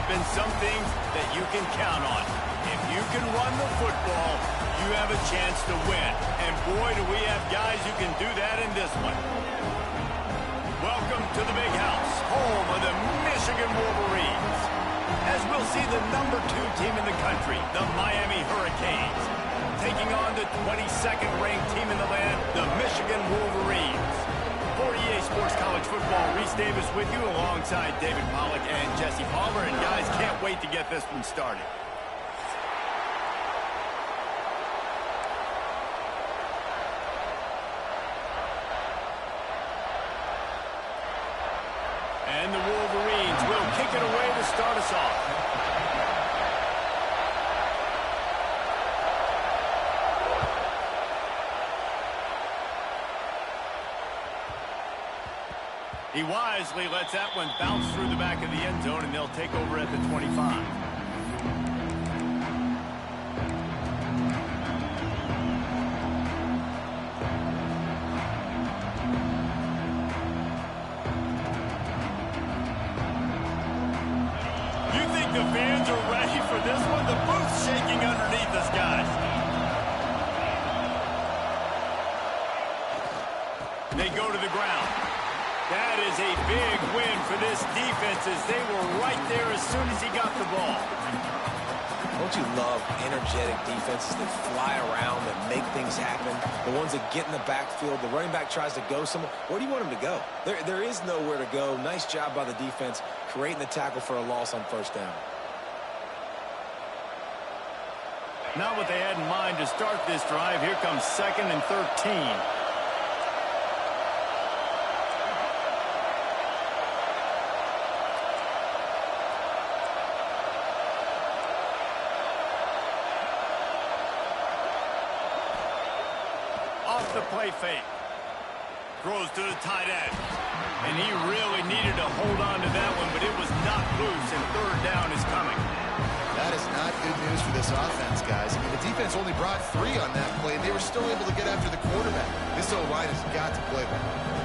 been some things that you can count on. If you can run the football, you have a chance to win. And boy, do we have guys who can do that in this one. Welcome to the big house, home of the Michigan Wolverines. As we'll see the #2 team in the country, the Miami Hurricanes, taking on the 22nd ranked team in the land, the Michigan Wolverines. For EA Sports College Football, Reese Davis with you alongside David Pollack and Jesse Palmer. And guys, can't wait to get this one started. And the Wolverines will kick it away to start us off. He wisely lets that one bounce through the back of the end zone, and they'll take over at the 25. You think the fans are ready for this one? The booth's shaking underneath us, guys. They go to the ground. That is a big win for this defense as they were right there as soon as he got the ball. Don't you love energetic defenses that fly around, that make things happen? The ones that get in the backfield, the running back tries to go somewhere. Where do you want him to go? There is nowhere to go. Nice job by the defense creating the tackle for a loss on first down. Not what they had in mind to start this drive. Here comes 2nd and 13. The play fake. Throws to the tight end. And he really needed to hold on to that one, but it was knocked loose, and 3rd down is coming. That is not good news for this offense, guys. I mean, the defense only brought 3 on that play, and they were still able to get after the quarterback. This O-line has got to play well.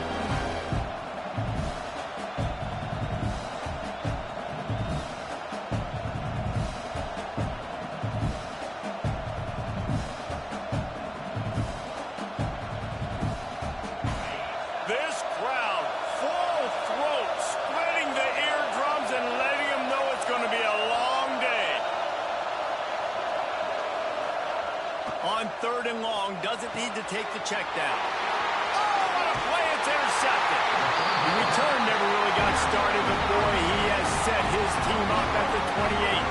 On 3rd and long, doesn't need to take the check down. Oh, what a play, it's intercepted. The return never really got started, but boy, he has set his team up at the 28.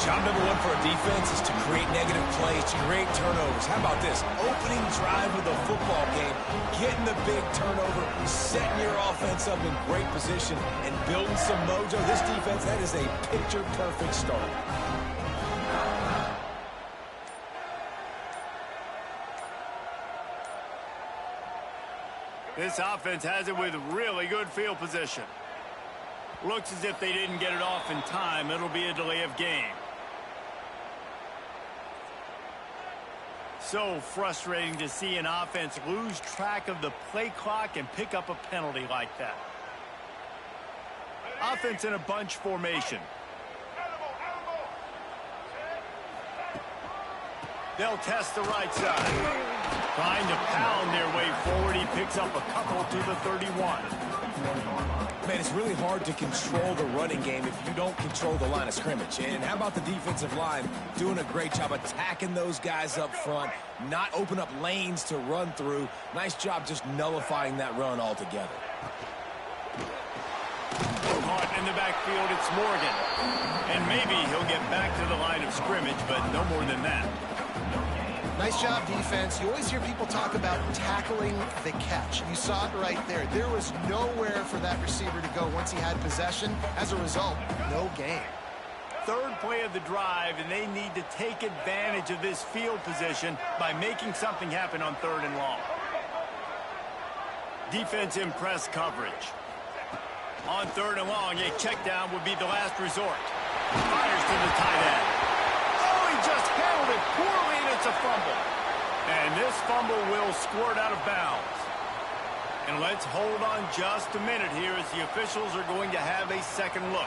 Job #1 for a defense is to create negative plays, to create turnovers. How about this? Opening drive of the football game, getting the big turnover, setting your offense up in great position, and building some mojo. This defense, that is a picture-perfect start. This offense has it with really good field position. Looks as if they didn't get it off in time. It'll be a delay of game. So frustrating to see an offense lose track of the play clock and pick up a penalty like that. Offense in a bunch formation. They'll test the right side. Trying to pound their way forward. He picks up a couple to the 31. Man, it's really hard to control the running game if you don't control the line of scrimmage. And how about the defensive line doing a great job attacking those guys up front, not open up lanes to run through. Nice job just nullifying that run altogether. Caught in the backfield, it's Morgan. And maybe he'll get back to the line of scrimmage, but no more than that. Nice job, defense. You always hear people talk about tackling the catch. You saw it right there. There was nowhere for that receiver to go once he had possession. As a result, no gain. 3rd play of the drive, and they need to take advantage of this field position by making something happen on 3rd and long. Defense in press coverage. On 3rd and long, a check down would be the last resort. Fires to the tight end. Oh, he just handled it poorly, and it's a fumble. And this fumble will squirt out of bounds. And let's hold on just a minute here as the officials are going to have a second look.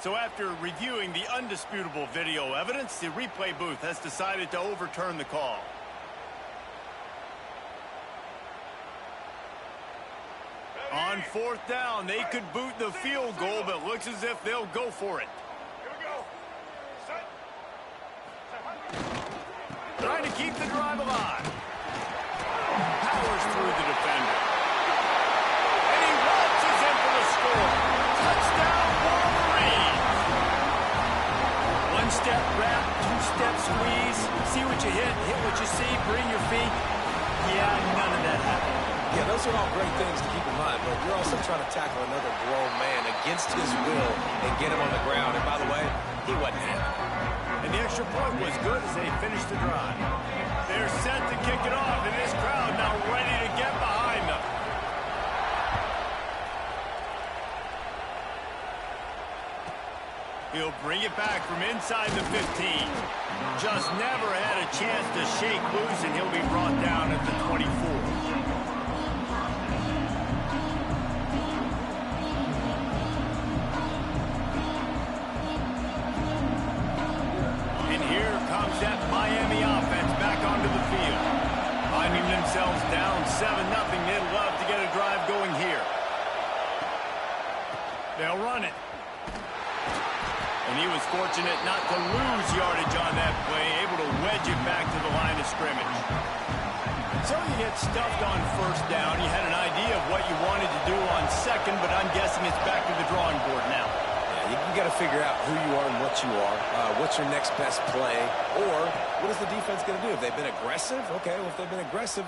So after reviewing the undisputable video evidence, the replay booth has decided to overturn the call. On fourth down, they could boot the field goal, but looks as if they'll go for it. Here we go. Set. Trying to keep the drive alive. Powers through the defender. And he waltzes in for the score. Touchdown, Wolverine. One step wrap, two-step squeeze. See what you hit what you see, bring your feet. Yeah, none of that happened. Yeah, those are all great things to keep in mind, but you're also trying to tackle another grown man against his will and get him on the ground. And by the way, he wasn't happy. And the extra point was good as they finished the drive. They're set to kick it off, and this crowd now ready to get behind them. He'll bring it back from inside the 15. Just never had a chance to shake loose, and he'll be brought down at the 24. That Miami offense back onto the field. Finding themselves down 7-0, they'd love to get a drive going here. They'll run it. And he was fortunate not to lose yardage on that play, able to wedge it back to the line of scrimmage. So you get stuffed on first down. You had an idea of what you wanted to do on second, but I'm guessing it's back to the drawing board now. You got to figure out who you are and what you are. What's your next best play? Or what is the defense going to do? If they've been aggressive, okay, well, if they've been aggressive.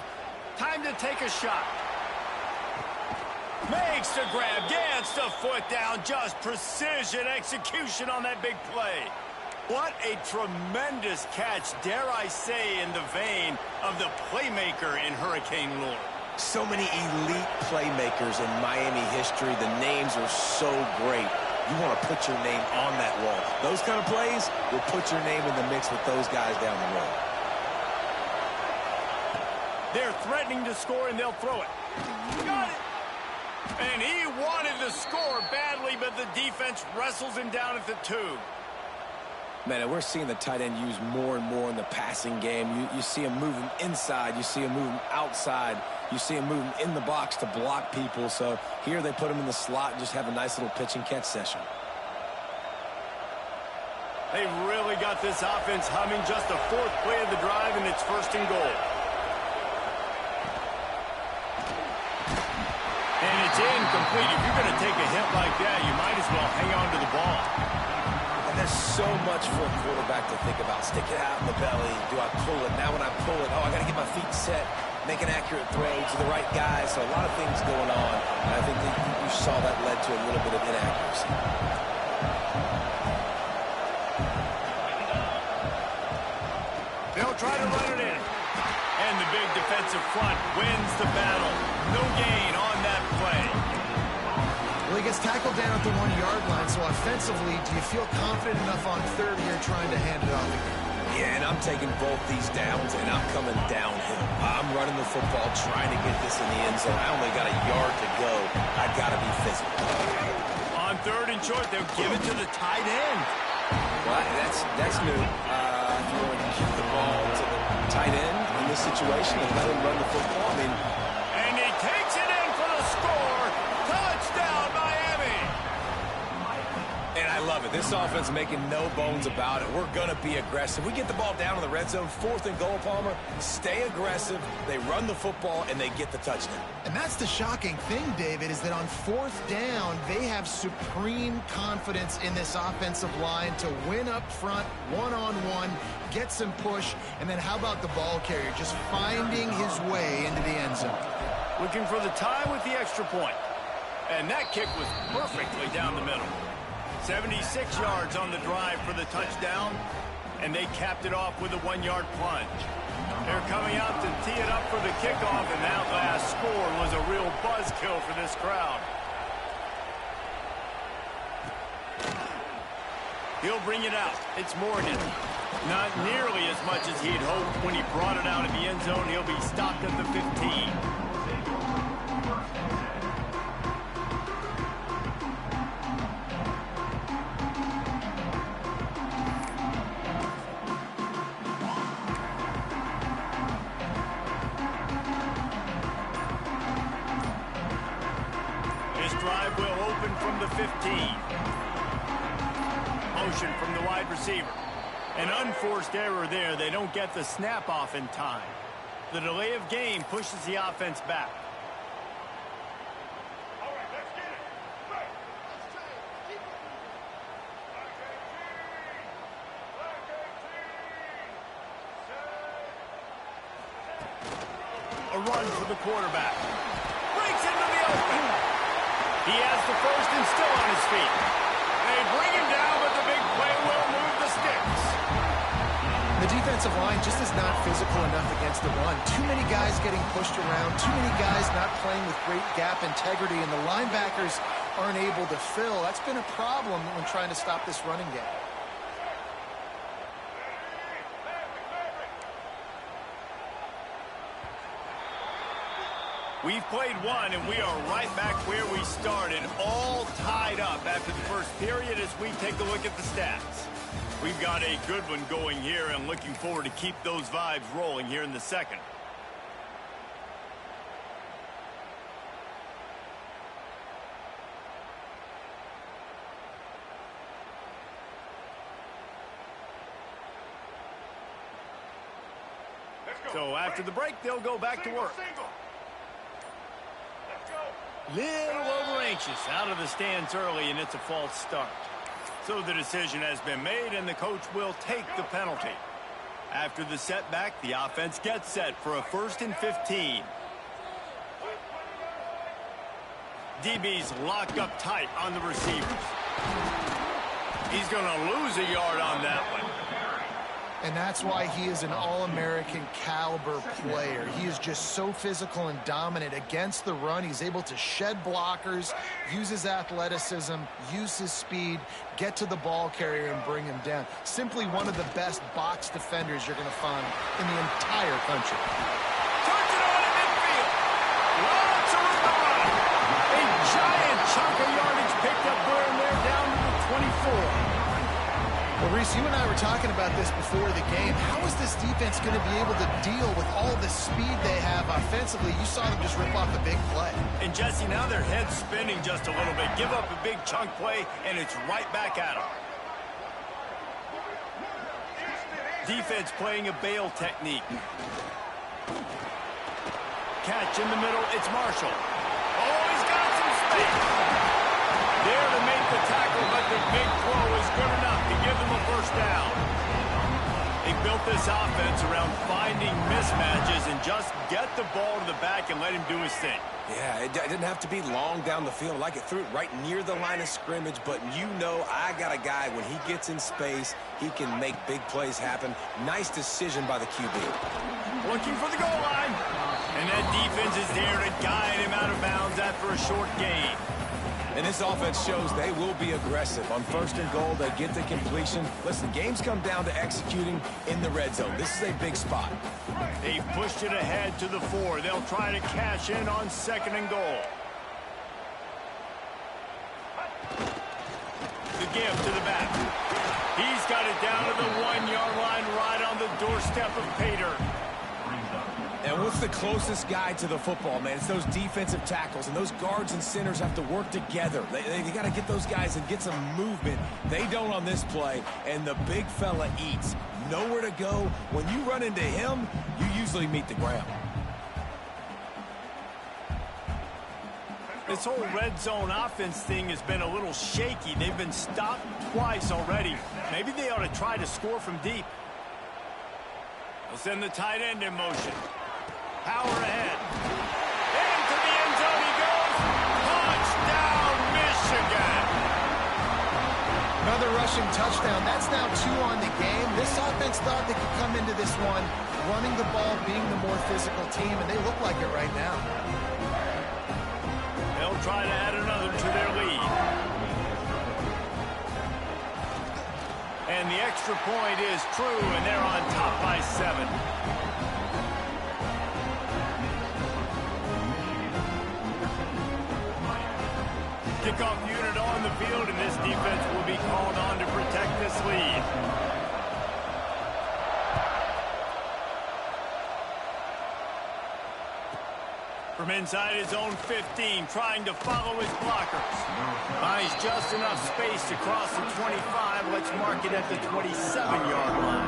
Time to take a shot. Makes the grab, gets the foot down. Just precision execution on that big play. What a tremendous catch, dare I say, in the vein of the playmaker in Hurricane lore. So many elite playmakers in Miami history. The names are so great. You want to put your name on that wall. Those kind of plays will put your name in the mix with those guys down the road. They're threatening to score, and they'll throw it. Got it. And he wanted to score badly, but the defense wrestles him down at the 2. Man, we're seeing the tight end used more and more in the passing game. You see him moving inside. You see him moving outside. You see him moving in the box to block people. So here they put him in the slot and just have a nice little pitch and catch session. They've really got this offense humming. Just the 4th play of the drive, and it's 1st and goal. And it's incomplete. If you're going to take a hit like that, you might as well hang on to the ball. And there's so much for a quarterback to think about. Stick it out in the belly. Do I pull it? Now when I pull it, oh, I got to get my feet set. Make an accurate throw to the right guy. So a lot of things going on. And I think that you saw that led to a little bit of inaccuracy. They'll try to run it in. And the big defensive front wins the battle. No gain on that play. Well, he gets tackled down at the 1-yard line, so offensively, do you feel confident enough on 3rd here trying to hand it off again? Yeah, and I'm taking both these downs, and I'm coming downhill. I'm running the football, trying to get this in the end zone. I only got a yard to go. I got to be physical. On 3rd and short, they'll give it to the tight end. Well, that's new. If you want to keep the ball to the tight end in this situation and let him run the football, I mean. And he takes it in for the score. Touchdown, Miami. And I love it. This offense making no bones about it. We're going to be aggressive. We get the ball down in the red zone, 4th and goal, Palmer. Stay aggressive. They run the football, and they get the touchdown. And that's the shocking thing, David, is that on 4th down, they have supreme confidence in this offensive line to win up front, one-on-one, get some push, and then how about the ball carrier just finding his way into the end zone? Looking for the tie with the extra point. And that kick was perfectly down the middle. 76 yards on the drive for the touchdown, and they capped it off with a 1-yard plunge. They're coming out to tee it up for the kickoff, and that last score was a real buzzkill for this crowd. He'll bring it out. It's Morgan. Not nearly as much as he'd hoped when he brought it out of the end zone. He'll be stopped at the 15. open from the 15. Motion from the wide receiver. An unforced error there. They don't get the snap off in time. The delay of game pushes the offense back. All right, let's get it. Right. A run for the quarterback. Breaks into the open. He has the first and still on his feet. They bring him down, but the big play will move the sticks. The defensive line just is not physical enough against the run. Too many guys getting pushed around, too many guys not playing with great gap integrity, and the linebackers aren't able to fill. That's been a problem when trying to stop this running game. We've played one, and we are right back where we started, all tied up after the first period as we take a look at the stats. We've got a good one going here, and looking forward to keep those vibes rolling here in the second. So after the break, they'll go back to work. Little over anxious out of the stands early, and it's a false start. So the decision has been made, and the coach will take the penalty. After the setback, the offense gets set for a 1st and 15. DB's locked up tight on the receivers. He's going to lose a yard on that one. And that's why he is an All-American caliber player. He is just so physical and dominant against the run. He's able to shed blockers, use his athleticism, use his speed, get to the ball carrier and bring him down. Simply one of the best box defenders you're going to find in the entire country. Turns it on in midfield. Lots of room to run. A giant chunk of yardage picked up there down to the 24. Well, Reese, you and I were talking about this before the game. How is this defense going to be able to deal with all the speed they have offensively? You saw them just rip off a big play. And, Jesse, now their head's spinning just a little bit. Give up a big chunk play, and it's right back at them. Defense playing a bail technique. Catch in the middle. It's Marshall. Oh, he's got some space. There to make the tackle, but the big throw is good enough to give them a first down. They built this offense around finding mismatches and just get the ball to the back and let him do his thing. Yeah, it didn't have to be long down the field. Like it threw it right near the line of scrimmage, but you know I got a guy, when he gets in space, he can make big plays happen. Nice decision by the QB. Looking for the goal line. And that defense is there to guide him out of bounds after a short gain. And this offense shows they will be aggressive. On 1st and goal, they get the completion. Listen, games come down to executing in the red zone. This is a big spot. They've pushed it ahead to the 4. They'll try to cash in on 2nd and goal. The give to the back. He's got it down to the 1-yard line, right on the doorstep of Pater. And what's the closest guy to the football, man? It's those defensive tackles, and those guards and centers have to work together. They got to get those guys and get some movement. They don't on this play, and the big fella eats. Nowhere to go. When you run into him, you usually meet the ground. This whole red zone offense thing has been a little shaky. They've been stopped twice already. Maybe they ought to try to score from deep. They'll send the tight end in motion. Power ahead. Into the end zone he goes. Touchdown, Michigan. Another rushing touchdown. That's now 2 on the game. This offense thought they could come into this one running the ball, being the more physical team, and they look like it right now. They'll try to add another to their lead. And the extra point is true, and they're on top by 7. Kickoff unit on the field, and this defense will be called on to protect this lead. From inside his own 15, trying to follow his blockers. Finds just enough space to cross the 25. Let's mark it at the 27-yard line.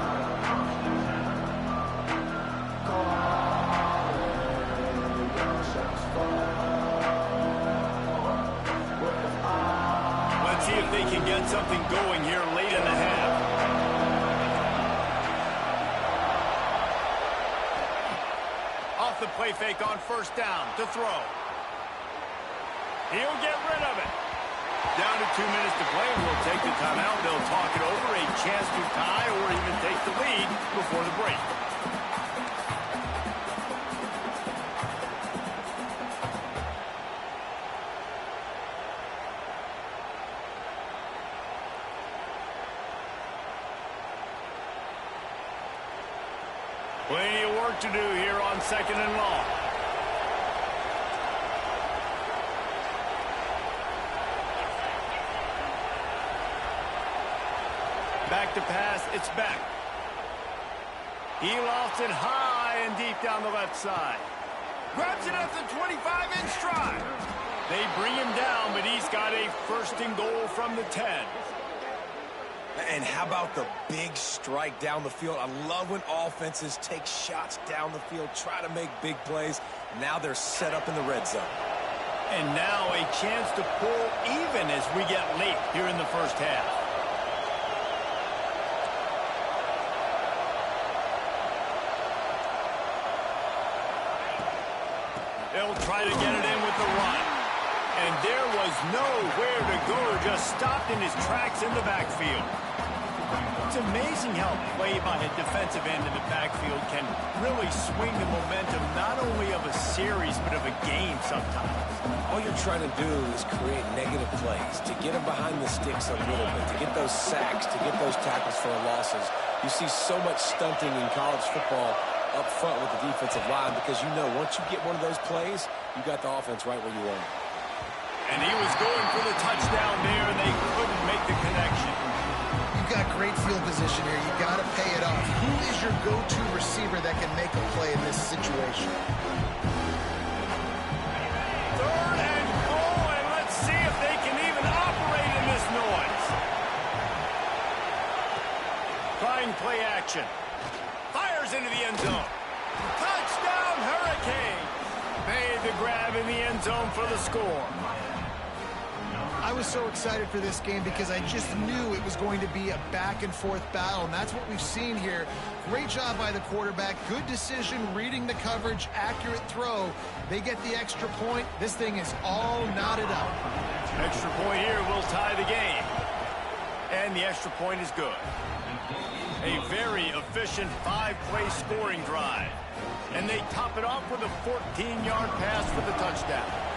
Let's see if they can get something going here late in the half. Off the play fake on first down to throw. He'll get rid of it. Down to 2 minutes to play, and we'll take the timeout. They'll talk it over, a chance to tie or even take the lead before the break. Plenty of work to do here on 2nd and long. Back to pass, it's back. He lofts it high and deep down the left side. Grabs it at the 25 in stride. They bring him down, but he's got a 1st and goal from the 10. And how about the big strike down the field? I love when offenses take shots down the field, try to make big plays. Now they're set up in the red zone. And now a chance to pull even as we get late here in the first half. They'll try to get it in with the run. And there was nowhere to go, just stopped in his tracks in the backfield. It's amazing how play by a defensive end in the backfield can really swing the momentum not only of a series but of a game sometimes. All you're trying to do is create negative plays, to get them behind the sticks a little bit, to get those sacks, to get those tackles for losses. You see so much stunting in college football up front with the defensive line because you know once you get one of those plays, you got the offense right where you want it. And he was going for the touchdown there, and they couldn't make the connection. You've got great field position here. You got to pay it off. Who is your go-to receiver that can make a play in this situation? 3rd and goal, and let's see if they can even operate in this noise. Trying play action. Fires into the end zone. Touchdown, Hurricane. Made the grab in the end zone for the score. I was so excited for this game because I just knew it was going to be a back-and-forth battle, and that's what we've seen here. Great job by the quarterback. Good decision, reading the coverage, accurate throw. They get the extra point. This thing is all knotted up. Extra point here will tie the game. And the extra point is good. A very efficient 5-play scoring drive. And they top it off with a 14-yard pass for the touchdown.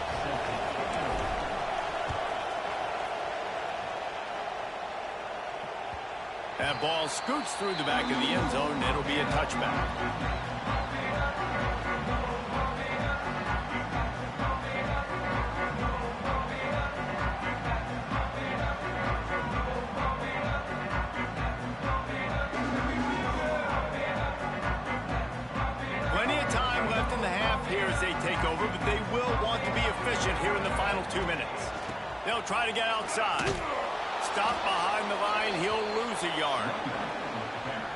That ball scoots through the back of the end zone, and it'll be a touchback. Plenty of time left in the half here as they take over, but they will want to be efficient here in the final 2 minutes. They'll try to get outside. Stop behind the line, he'll lose a yard.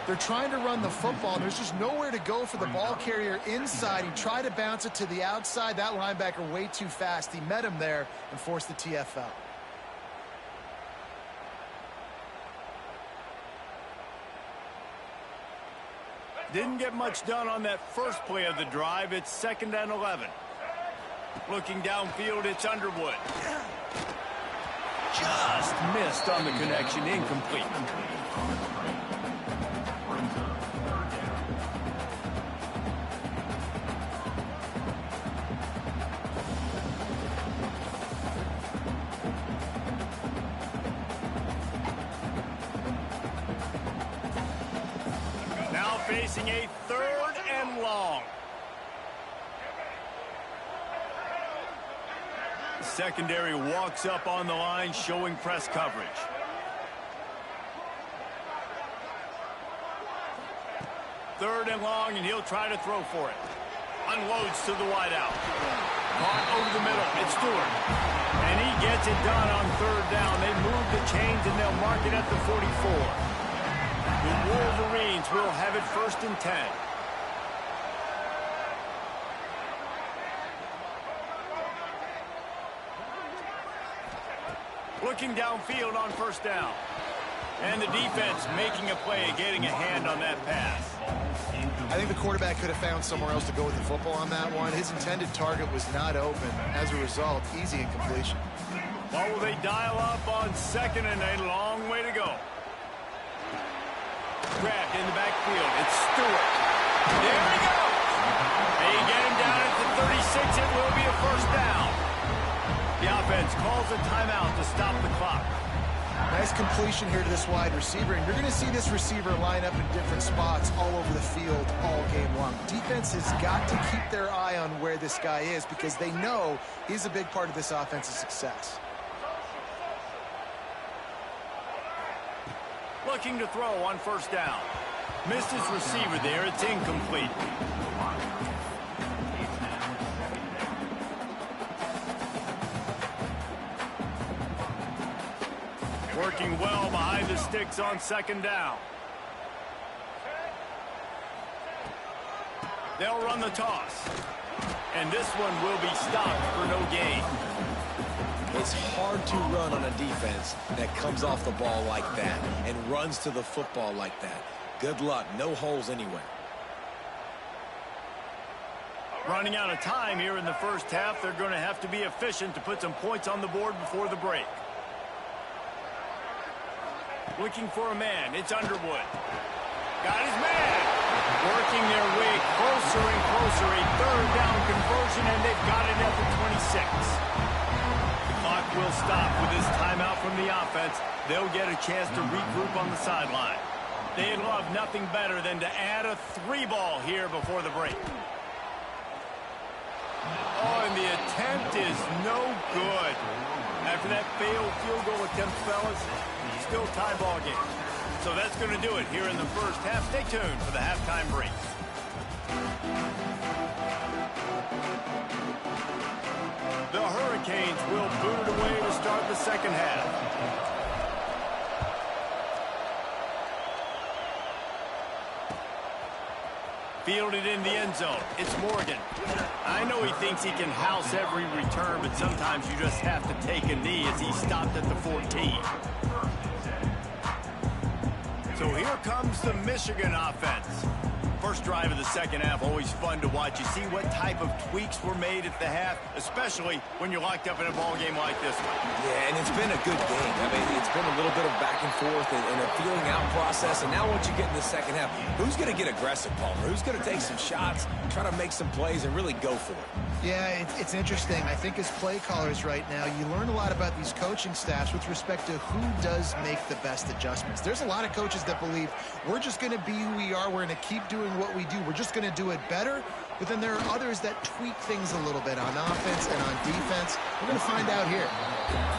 They're trying to run the football. There's just nowhere to go for the ball carrier inside. He tried to bounce it to the outside. That linebacker way too fast. He met him there and forced the TFL. Didn't get much done on that first play of the drive. It's 2nd and 11. Looking downfield, it's Underwood. Just missed on the connection, incomplete. Now facing a 3rd and long. Secondary walks up on the line, showing press coverage. Third and long, and he'll try to throw for it. Unloads to the wideout. Caught over the middle. It's Stewart. And he gets it done on third down. They move the chains, and they'll mark it at the 44. The Wolverines will have it 1st and 10. Looking downfield on 1st down. And the defense making a play, getting a hand on that pass. I think the quarterback could have found somewhere else to go with the football on that one. His intended target was not open. As a result, easy incompletion. Well, will they dial up on 2nd and a long way to go? Grabbed in the backfield. It's Stewart. There he goes. They get him down at the 36. It will be a 1st down. The offense calls a timeout to stop the clock. Nice completion here to this wide receiver, and you're going to see this receiver line up in different spots all over the field all game long. Defense has got to keep their eye on where this guy is because they know he's a big part of this offense's success. Looking to throw on 1st down. Missed his receiver there. It's incomplete. Working well behind the sticks on 2nd down. They'll run the toss. And this one will be stopped for no gain. It's hard to run on a defense that comes off the ball like that and runs to the football like that. Good luck. No holes anywhere. Running out of time here in the 1st half. They're going to have to be efficient to put some points on the board before the break. Looking for a man. It's Underwood. Got his man. Working their way closer and closer. A 3rd down conversion, and they've got it at the 26. The clock will stop with this timeout from the offense. They'll get a chance to regroup on the sideline. They'd love nothing better than to add a 3-ball here before the break. Oh, and the attempt is no good. After that failed field goal attempt, fellas, still tie ball game. So that's going to do it here in the 1st half. Stay tuned for the halftime break. The Hurricanes will boot it away to start the 2nd half. Fielded in the end zone. It's Morgan. I know he thinks he can house every return, but sometimes you just have to take a knee as he stopped at the 14. So here comes the Michigan offense. First drive of the 2nd half, always fun to watch. You see what type of tweaks were made at the half, especially when you're locked up in a ball game like this one. Yeah, and it's been a good game. I mean, it's been a little bit of back and forth and a feeling out process. And now once you get in the 2nd half, who's going to get aggressive, Palmer? Who's going to take some shots, try to make some plays, and really go for it? Yeah, it's interesting. I think as play callers right now, you learn a lot about these coaching staffs with respect to who does make the best adjustments. There's a lot of coaches that believe we're just going to be who we are. We're going to keep doing what we do. We're just going to do it better. But then there are others that tweak things a little bit on offense and on defense. We're going to find out here.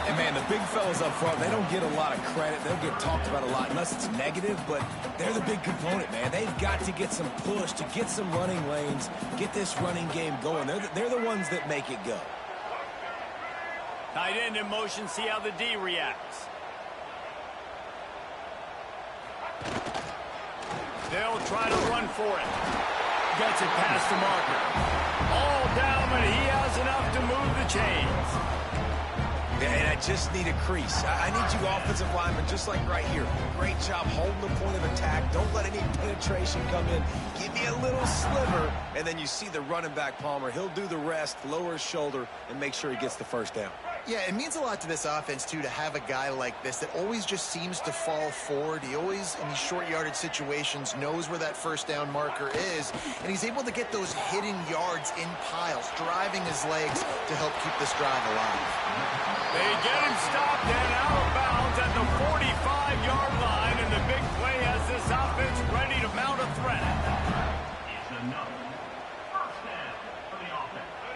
And, man, the big fellas up front, they don't get a lot of credit. They don't get talked about a lot unless it's negative, but they're the big component, man. They've got to get some push, to get some running lanes, get this running game going. They're the ones that make it go. Tight end in motion, see how the D reacts. They'll try to run for it. Gets it past the marker. All down, but he has enough to move the chains. Yeah, and I just need a crease. I need you offensive linemen just like right here. Great job holding the point of attack. Don't let any penetration come in. Give me a little sliver, and then you see the running back, Palmer. He'll do the rest, lower his shoulder, and make sure he gets the 1st down. Yeah, it means a lot to this offense, too, to have a guy like this that always just seems to fall forward. He always, in these short yardage situations, knows where that 1st down marker is, and he's able to get those hidden yards in piles, driving his legs to help keep this drive alive. They get him stopped and out of bounds at the 45-yard line, and the big play has this offense ready to mount a threat.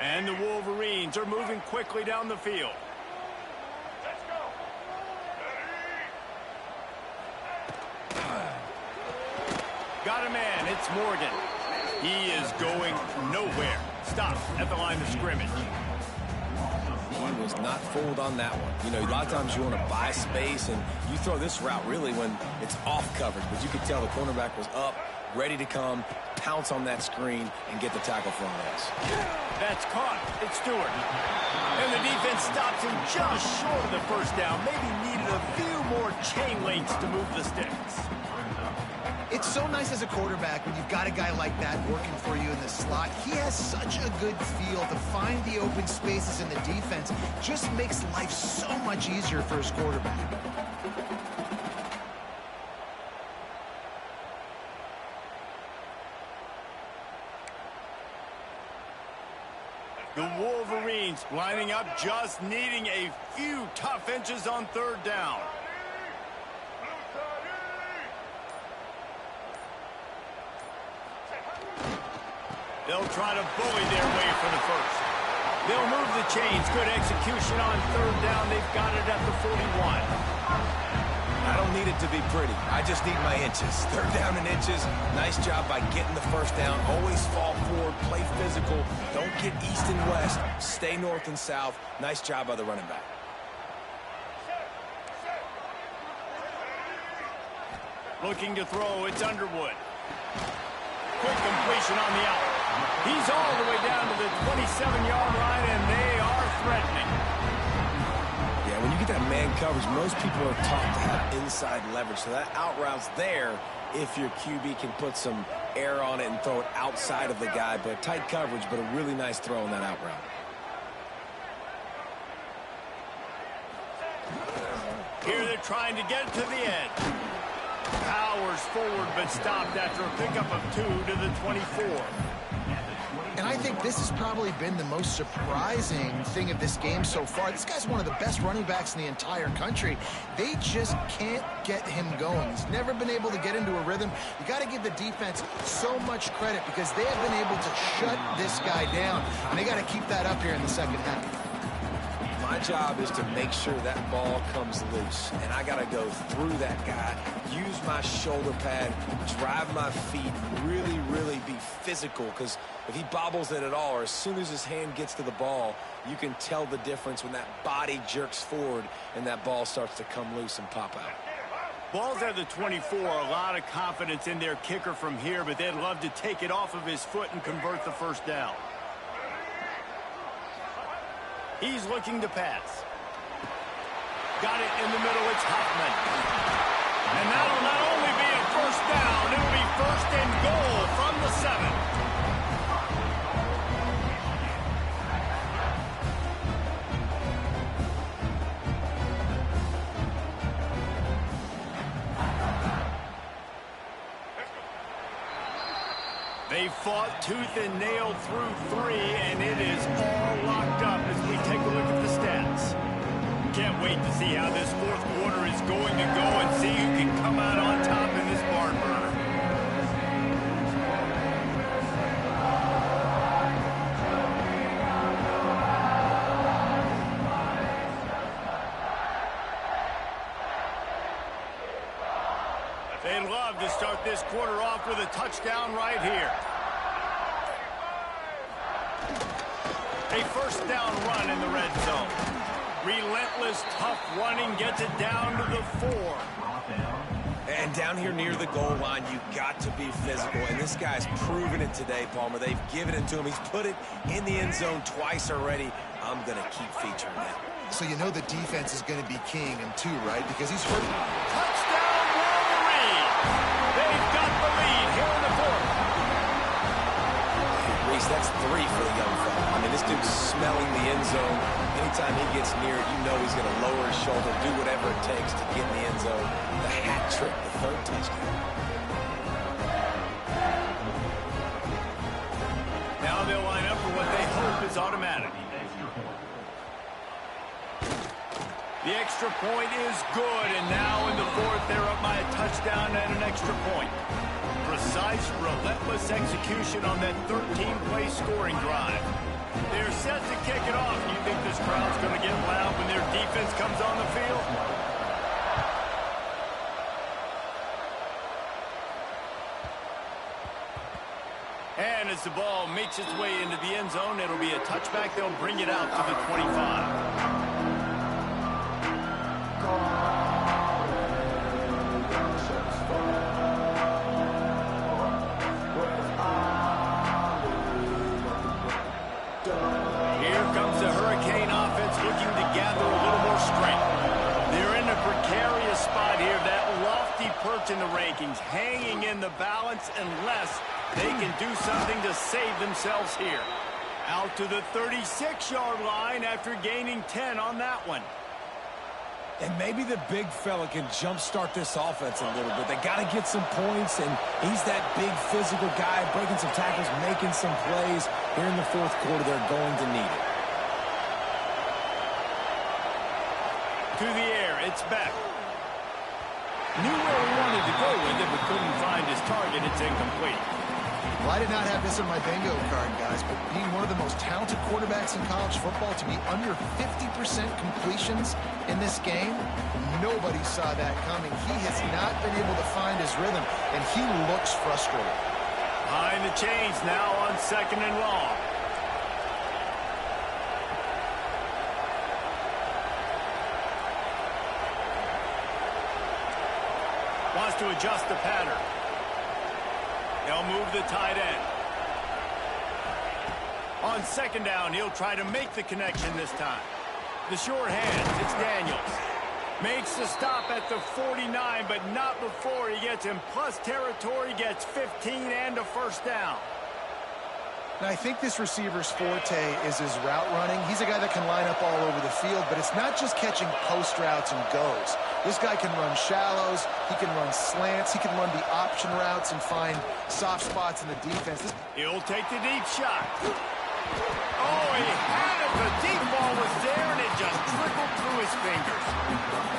And the Wolverines are moving quickly down the field. Let's go. Got a man. It's Morgan. He is going nowhere. Stop at the line of scrimmage. He was not fooled on that one. You know, a lot of times you want to buy space, and you throw this route really when it's off coverage. But you could tell the cornerback was up, ready to come, pounce on that screen, and get the tackle for a loss. That's caught. It's Stewart. And the defense stops him just short of the first down. Maybe needed a few more chain links to move the sticks. It's so nice as a quarterback when you've got a guy like that working for you in the slot. He has such a good feel to find the open spaces in the defense. Just makes life so much easier for his quarterback. The Wolverines lining up, just needing a few tough inches on third down. They'll try to bully their way for the first. They'll move the chains. Good execution on third down. They've got it at the 41. I don't need it to be pretty. I just need my inches. Third down and inches. Nice job by getting the first down. Always fall forward. Play physical. Don't get east and west. Stay north and south. Nice job by the running back. Looking to throw. It's Underwood. Quick completion on the out. He's all the way down to the 27-yard line, and they are threatening. Yeah, when you get that man coverage, most people are taught to have inside leverage. So that out route's there if your QB can put some air on it and throw it outside of the guy. But tight coverage, but a really nice throw on that out route. Here they're trying to get it to the edge. Powers forward, but stopped after a pickup of 2 to the 24. And I think this has probably been the most surprising thing of this game so far. This guy's one of the best running backs in the entire country. They just can't get him going. He's never been able to get into a rhythm. You got to give the defense so much credit because they have been able to shut this guy down. And they got to keep that up here in the second half. My job is to make sure that ball comes loose, and I got to go through that guy, use my shoulder pad, drive my feet, really, really be physical, because if he bobbles it at all, or as soon as his hand gets to the ball, you can tell the difference when that body jerks forward and that ball starts to come loose and pop out. Ball's at the 24, a lot of confidence in their kicker from here, but they'd love to take it off of his foot and convert the first down. He's looking to pass. Got it in the middle. It's Hoffman. And that'll not only be a first down, it'll be first and goal from the 7. They fought tooth and nail through 3, and it is all locked up as we take a look at the stats. Can't wait to see how this fourth quarter is going to go and see who can come out on top in this barn burner. They'd love to start this quarter off with a touchdown right here. A first down run in the red zone. Relentless, tough running gets it down to the 4. And down here near the goal line, you've got to be physical. And this guy's proven it today, Palmer. They've given it to him. He's put it in the end zone twice already. I'm going to keep featuring that. So you know the defense is going to be keying him too, right? Because he's hurt. Touchdown, Wolverine! They've got the lead here in the 4th. Reese, that's 3 for the young fella. I mean, this dude's smelling the end zone. Anytime he gets near it, you know he's going to lower his shoulder, do whatever it takes to get in the end zone. The hat trick, the 3rd touchdown. Now they'll line up for what they hope is automatic. The extra point is good, and now in the 4th, they're up by a touchdown and an extra point. Precise, relentless execution on that 13-play scoring drive. They're set to kick it off. Do you think this crowd's going to get loud when their defense comes on the field? And as the ball makes its way into the end zone, it'll be a touchback. They'll bring it out to the 25. Here comes the Hurricane offense looking to gather a little more strength. They're in a precarious spot here, that lofty perch in the rankings, hanging in the balance unless they can do something to save themselves here. Out to the 36-yard line after gaining 10 on that one. And maybe the big fella can jumpstart this offense a little bit. They got to get some points, and he's that big physical guy, breaking some tackles, making some plays. Here in the fourth quarter, they're going to need it. To the air, it's back. Knew where he wanted to go with it, but couldn't find his target. It's incomplete. Well, I did not have this on my bingo card, guys, but being one of the most talented quarterbacks in college football, to be under 50% completions in this game, nobody saw that coming. He has not been able to find his rhythm, and he looks frustrated. Behind the chains now on 2nd and long. Wants to adjust the pattern. They'll move the tight end. On 2nd down, he'll try to make the connection this time. The short hands, it's Daniels. Makes the stop at the 49, but not before he gets in plus territory, gets 15 and a first down. Now, I think this receiver's forte is his route running. He's a guy that can line up all over the field, but it's not just catching post routes and goes. This guy can run shallows, he can run slants, he can run the option routes and find soft spots in the defense. He'll take the deep shot. Oh, he had it. The deep ball was there, and it just trickled through his fingers.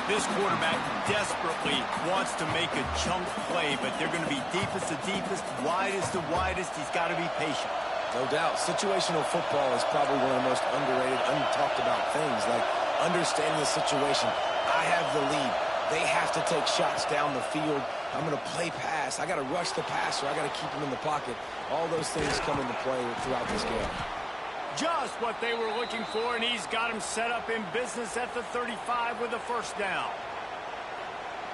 This quarterback desperately wants to make a chunk play, but they're going to be deepest to deepest, widest to widest. He's got to be patient. No doubt. Situational football is probably one of the most underrated, untalked about things, like understanding the situation. I have the lead. They have to take shots down the field. I'm going to play pass. I got to rush the passer. I got to keep him in the pocket. All those things come into play throughout this game. Just what they were looking for, and he's got him set up in business at the 35 with a first down.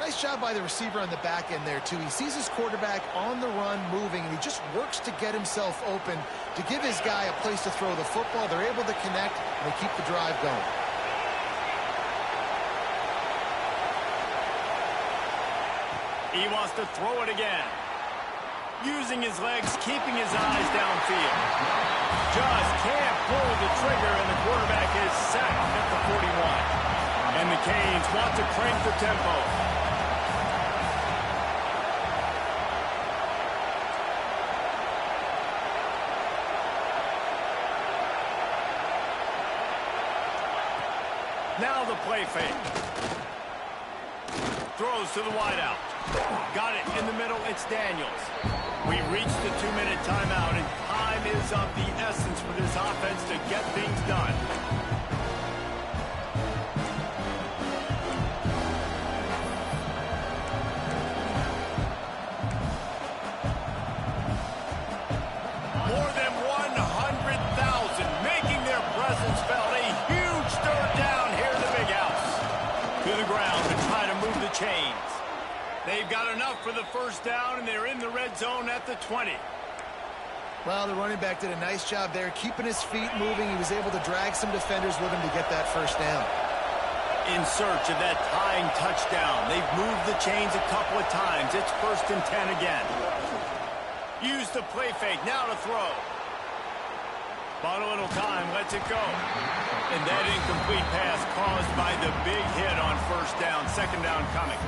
Nice job by the receiver on the back end there, too. He sees his quarterback on the run moving, and he just works to get himself open to give his guy a place to throw the football. They're able to connect, and they keep the drive going. He wants to throw it again. Using his legs, keeping his eyes downfield. Just can't pull the trigger, and the quarterback is sacked at the 41. And the Canes want to crank the tempo. Now the play fake. Throws to the wideout. Got it in the middle. It's Daniels. We reached the 2-minute timeout, and time is of the essence for this offense to get things done. More than 100,000 making their presence felt. A huge third down here in the big house. To the ground to try to move the chains. They've got enough for the first down, and they're in the red zone at the 20. Well, the running back did a nice job there, keeping his feet moving. He was able to drag some defenders with him to get that first down. In search of that tying touchdown. They've moved the chains a couple of times. It's 1st and 10 again. Use the play fake. Now to throw. Bought a little time. Lets it go. And that incomplete pass caused by the big hit on first down. 2nd down coming.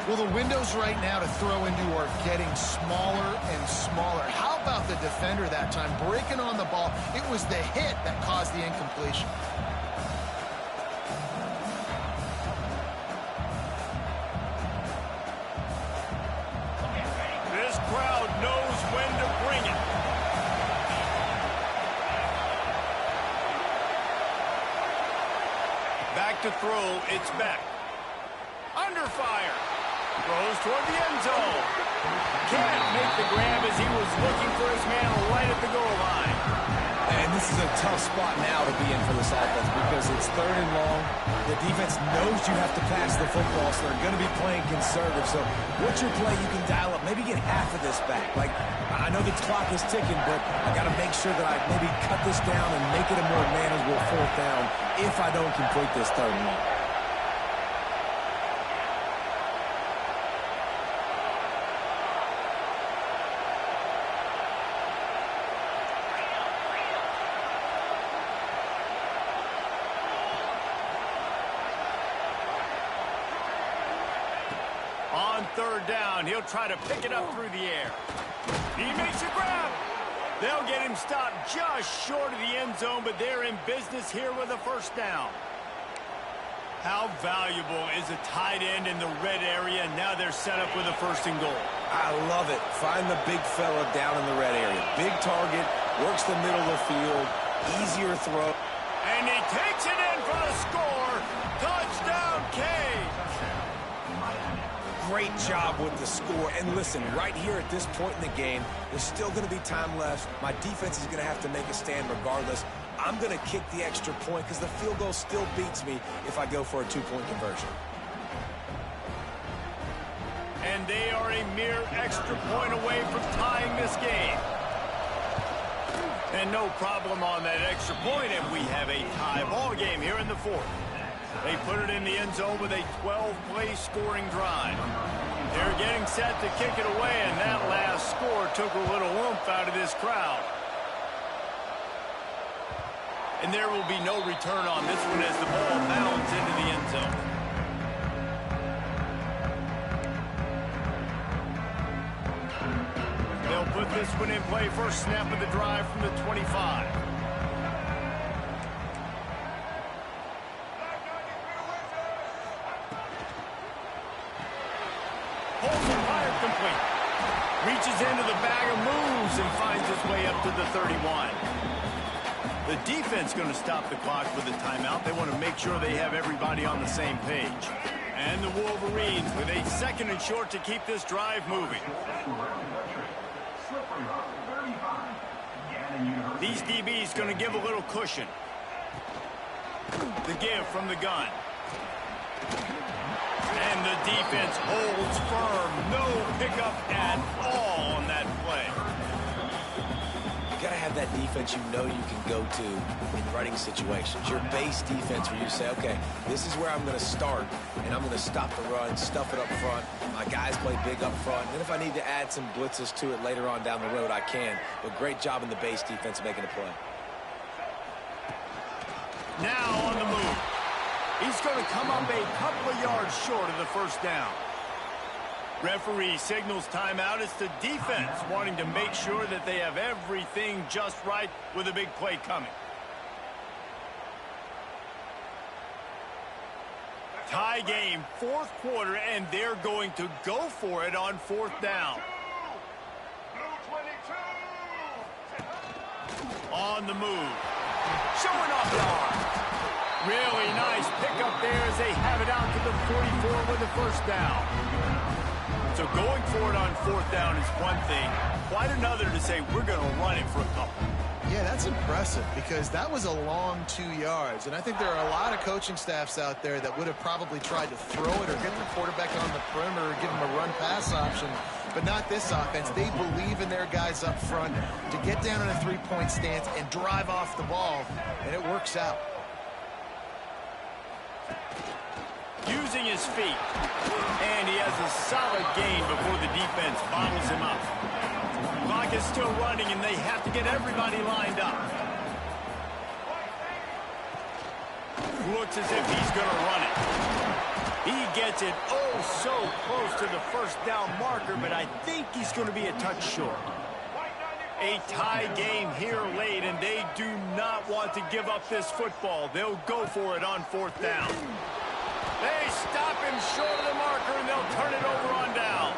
Well, the windows right now to throw into are getting smaller and smaller. How about the defender that time breaking on the ball? It was the hit that caused the incompletion. This crowd knows when to bring it. Back to throw. It's back. Under fire. Throws toward the end zone. Can't make the grab as he was looking for his man right at the goal line. And this is a tough spot now to be in for this offense because it's 3rd and long. The defense knows you have to pass the football, so they're going to be playing conservative. So what's your play you can dial up? Maybe get half of this back. Like, I know the clock is ticking, but I got to make sure that I maybe cut this down and make it a more manageable 4th down if I don't complete this 3rd and long. On 3rd down, he'll try to pick it up through the air. He makes a grab. They'll get him stopped just short of the end zone, but they're in business here with a 1st down. How valuable is a tight end in the red area? Now they're set up with a 1st and goal. I love it. Find the big fella down in the red area. Big target, works the middle of the field, easier throw. And he takes it in for the score. Touchdown, Cage. Great job with the score. And listen, right here at this point in the game, there's still going to be time left. My defense is going to have to make a stand regardless. I'm going to kick the extra point because the field goal still beats me if I go for a 2-point conversion. And they are a mere extra point away from tying this game. And no problem on that extra point, and we have a tie ball game here in the 4th. They put it in the end zone with a 12-play scoring drive. They're getting set to kick it away, and that last score took a little oomph out of this crowd. And there will be no return on this one as the ball bounds into the end zone. They'll put this one in play first snap of the drive from the 25. Holds it fired complete. Reaches into the bag of moves and finds his way up to the 31. The defense going to stop the clock with a timeout. They want to make sure they have everybody on the same page. And the Wolverines with a 2nd and short to keep this drive moving. These DBs going to give a little cushion. The give from the gun. And the defense holds firm. No pickup at all on that play. You got to have that defense you know you can go to in running situations. Your base defense where you say, okay, this is where I'm going to start, and I'm going to stop the run, stuff it up front. My guys play big up front. And then if I need to add some blitzes to it later on down the road, I can. But great job in the base defense making a play. Now on the move. He's going to come up a couple of yards short of the 1st down. Referee signals timeout. It's the defense wanting to make sure that they have everything just right with a big play coming. Tie game, 4th quarter, and they're going to go for it on 4th down. On the move. Showing off the arm. Really nice pickup there as they have it out to the 44 with the 1st down. So going for it on 4th down is one thing. Quite another to say we're going to run it for a couple. Yeah, that's impressive because that was a long 2 yards. And I think there are a lot of coaching staffs out there that would have probably tried to throw it or get the quarterback on the perimeter or give him a run-pass option. But not this offense. They believe in their guys up front to get down in a 3-point stance and drive off the ball. And it works out. Using his feet. And he has a solid gain before the defense bottles him up. Clock is still running, and they have to get everybody lined up. Looks as if he's going to run it. He gets it oh so close to the 1st down marker, but I think he's going to be a touch short. A tie game here late, and they do not want to give up this football. They'll go for it on 4th down. They stop him short of the marker, and they'll turn it over on downs.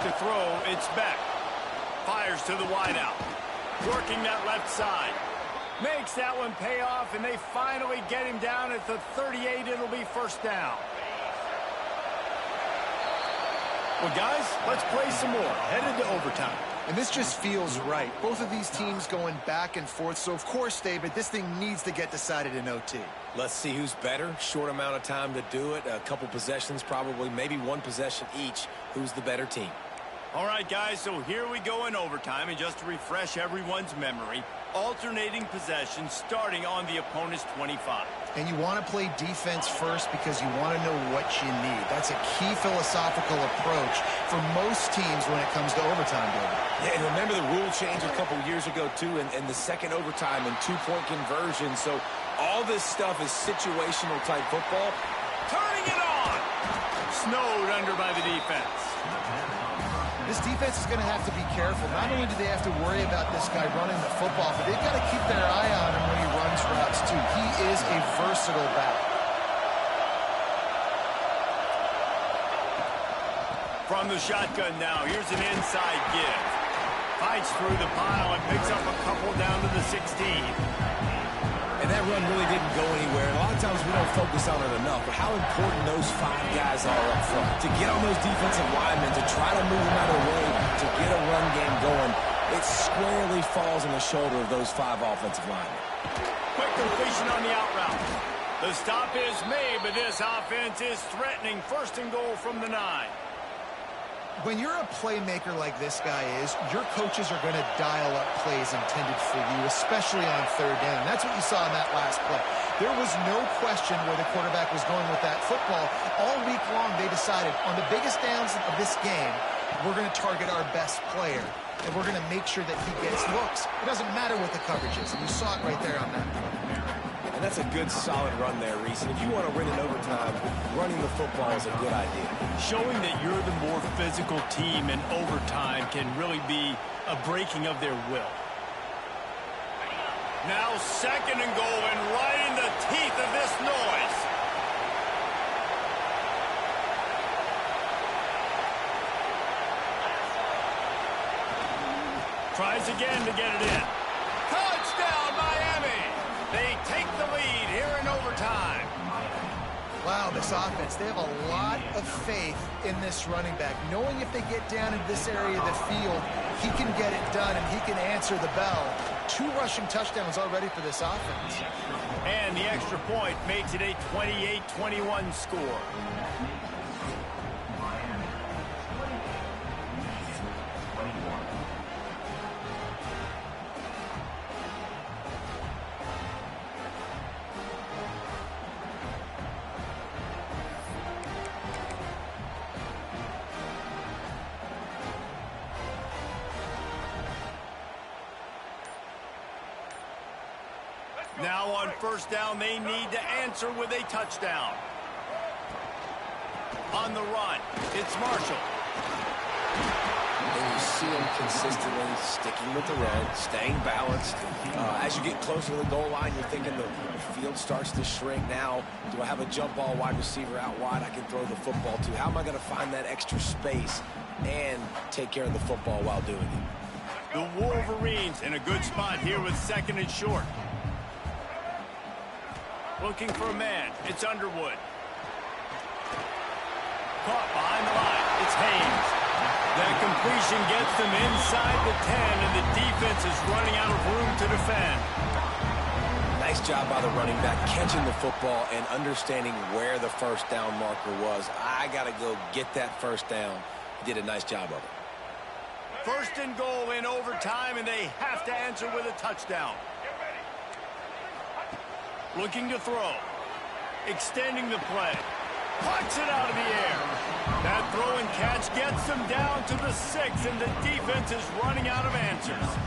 to throw. It's Beck. Fires to the wideout. Working that left side. Makes that one pay off, and they finally get him down at the 38. It'll be first down. Well, guys, let's play some more. Headed to overtime. And this just feels right. Both of these teams going back and forth. So, of course, David, this thing needs to get decided in OT. Let's see who's better. Short amount of time to do it. A couple possessions, probably maybe one possession each. Who's the better team? All right, guys, so here we go in overtime. And just to refresh everyone's memory, alternating possessions starting on the opponent's 25. And you want to play defense first because you want to know what you need. That's a key philosophical approach for most teams when it comes to overtime, David. Yeah, and remember the rule change a couple years ago, too, and the second overtime and two-point conversion. So all this stuff is situational type football. Turning it on! Snowed under by the defense. This defense is going to have to be careful. Not only do they have to worry about this guy running the football, but they've got to keep their eye on him when he runs routes, too. He is a versatile back. From the shotgun now, here's an inside give. Fights through the pile and picks up a couple down to the 16. And that run really didn't go anywhere. And a lot of times we don't focus on it enough, but how important those five guys are up front. To get on those defensive linemen, to try to move them out of the way, to get a run game going, it squarely falls on the shoulder of those five offensive linemen. Quick completion on the out route. The stop is made, but this offense is threatening. First and goal from the 9. When you're a playmaker like this guy is, your coaches are going to dial up plays intended for you, especially on third down. That's what you saw in that last play. There was no question where the quarterback was going with that football. All week long, they decided on the biggest downs of this game, we're going to target our best player, and we're going to make sure that he gets looks. It doesn't matter what the coverage is, and you saw it right there on that play. And that's a good, solid run there, Reese. And if you want to win in overtime, running the football is a good idea. Showing that you're the more physical team in overtime can really be a breaking of their will. Now second and goal, and right in the teeth of this noise. Tries again to get it in. Touchdown, Miami! They take the lead here in overtime. Wow, this offense, they have a lot of faith in this running back. Knowing if they get down in this area of the field, he can get it done and he can answer the bell. 2 rushing touchdowns already for this offense. And the extra point makes it a 28-21 score. Now on first down, they need to answer with a touchdown. On the run, it's Marshall. And you see him consistently sticking with the run, staying balanced. As you get closer to the goal line, you're thinking the field starts to shrink. Now, do I have a jump ball wide receiver out wide I can throw the football to? How am I going to find that extra space and take care of the football while doing it? The Wolverines in a good spot here with second and short. Looking for a man. It's Underwood. Caught behind the line. It's Haynes. That completion gets them inside the 10, and the defense is running out of room to defend. Nice job by the running back, catching the football and understanding where the first down marker was. I got to go get that first down. He did a nice job of it. First and goal in overtime, and they have to answer with a touchdown. Looking to throw. Extending the play. Pucks it out of the air. That throw and catch gets them down to the 6, and the defense is running out of answers.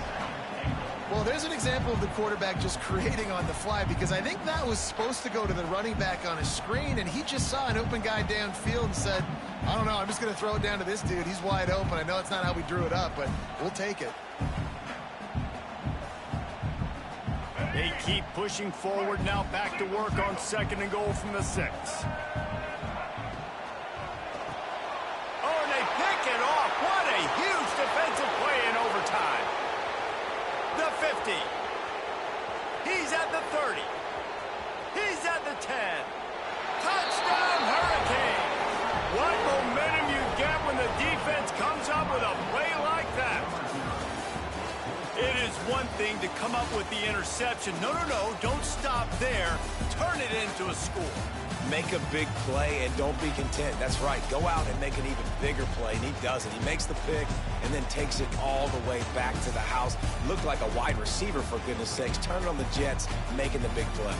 Well, there's an example of the quarterback just creating on the fly, because I think that was supposed to go to the running back on a screen, and he just saw an open guy downfield and said, I don't know, I'm just going to throw it down to this dude. He's wide open. I know it's not how we drew it up, but we'll take it. They keep pushing forward now, back to work on second and goal from the 6. Oh, and they pick it off. What a 50. He's at the 30. He's at the 10. Touchdown, Hurricanes! What momentum you get when the defense comes up with a play like that. It is one thing to come up with the interception. No, don't stop there. Turn it into a score. Make a big play and don't be content. That's right. Go out and make an even bigger play, and he does it. He makes the pick and then takes it all the way back to the house. Looked like a wide receiver, for goodness sakes. Turn it on the Jets, making the big play.